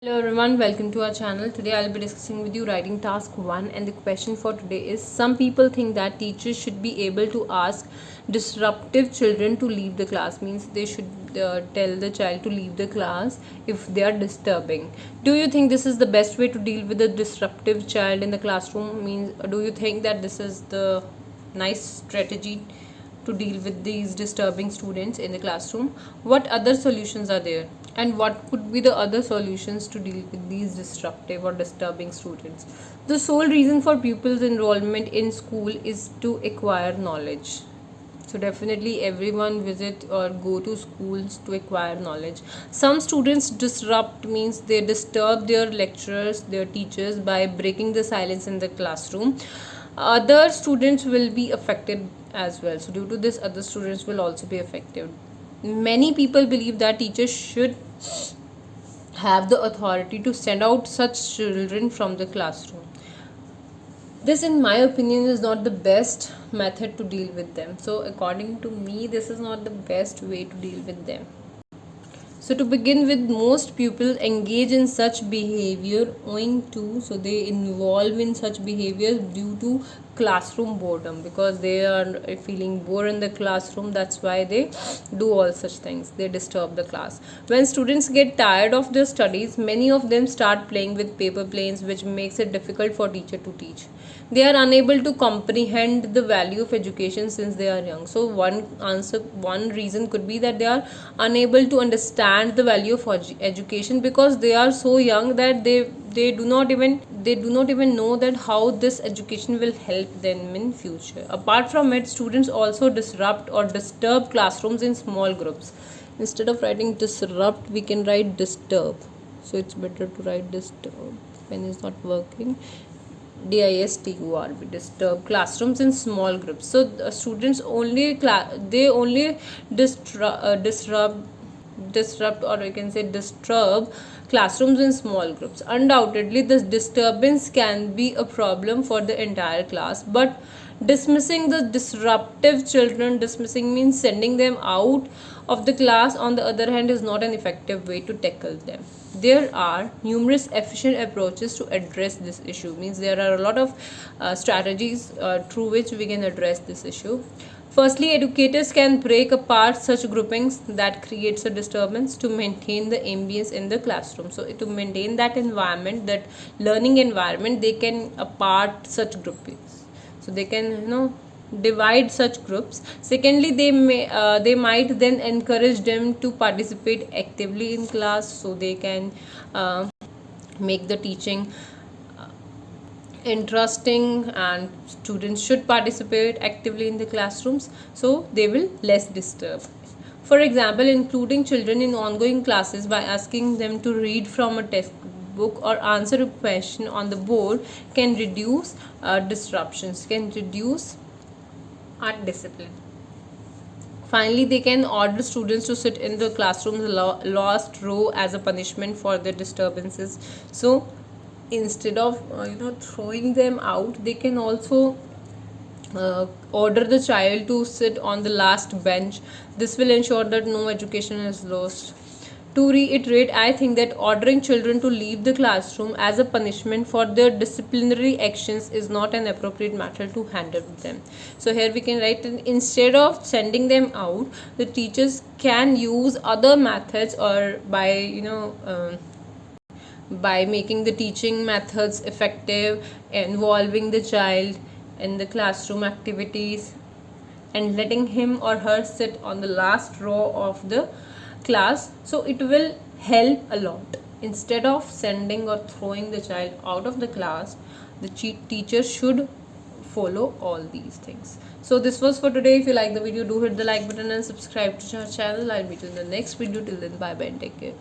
Hello everyone, welcome to our channel. Today I'll be discussing with you writing task 1, and the question for today is: some people think that teachers should be able to ask disruptive children to leave the class. Means they should tell the child to leave the class if they are disturbing. Do you think this is the best way to deal with a disruptive child in the classroom? Means do you think that this is the nice strategy to deal with these disturbing students in the classroom? What other solutions are there, and what could be the other solutions to deal with these disruptive or disturbing students? The sole reason for pupils enrollment in school is to acquire knowledge. So definitely everyone visit or go to schools to acquire knowledge. Some students disrupt, means they disturb their lecturers, their teachers, by breaking the silence in the classroom. Other students will be affected as well. So due to this, other students will also be affected. Many people believe that teachers should have the authority to send out such children from the classroom. This, in my opinion, is not the best method to deal with them. So according to me, this is not the best way to deal with them. So to begin with, most pupils engage in such behavior owing to, so they involve in such behaviors due to classroom boredom, because they are feeling bored in the classroom. That's why they do all such things. They disturb the class. When students get tired of their studies, many of them start playing with paper planes, which makes it difficult for teacher to teach. They are unable to comprehend the value of education since they are young. So one reason could be that they are unable to understand the value of education, because they are so young that they do not even know that how this education will help them in future. Apart from it, students also disrupt or disturb classrooms in small groups. Instead of writing disrupt, we can write disturb. So it's better to write disturb. Pen is not working. DISTURB, disturb classrooms in small groups. So students only disrupt, or we can say disturb classrooms in small groups. Undoubtedly, this disturbance can be a problem for the entire class, but dismissing the disruptive children, dismissing means sending them out of the class, on the other hand, is not an effective way to tackle them. There are numerous efficient approaches to address this issue. Means there are a lot of strategies through which we can address this issue. Firstly, educators can break apart such groupings that creates a disturbance to maintain the ambience in the classroom. So to maintain that environment, that learning environment, they can apart such groupings. So they can divide such groups. Secondly, they might then encourage them to participate actively in class, so they can make the teaching interesting, and students should participate actively in the classrooms, so they will less disturb. For example, including children in ongoing classes by asking them to read from a textbook or answer a question on the board can reduce disruptions, can reduce undiscipline. Finally, they can order students to sit in the classroom's last row as a punishment for their disturbances. So instead of throwing them out, they can also order the child to sit on the last bench. This will ensure that no education is lost. To reiterate, I think that ordering children to leave the classroom as a punishment for their disciplinary actions is not an appropriate matter to handle with them. So here we can write, instead of sending them out, the teachers can use other methods, or by making the teaching methods effective, involving the child in the classroom activities, and letting him or her sit on the last row of the class. So it will help a lot. Instead of sending or throwing the child out of the class, the teacher should follow all these things. So this was for today. If you like the video, do hit the like button and subscribe to our channel. I'll meet you in the next video. Till then, bye bye and take care.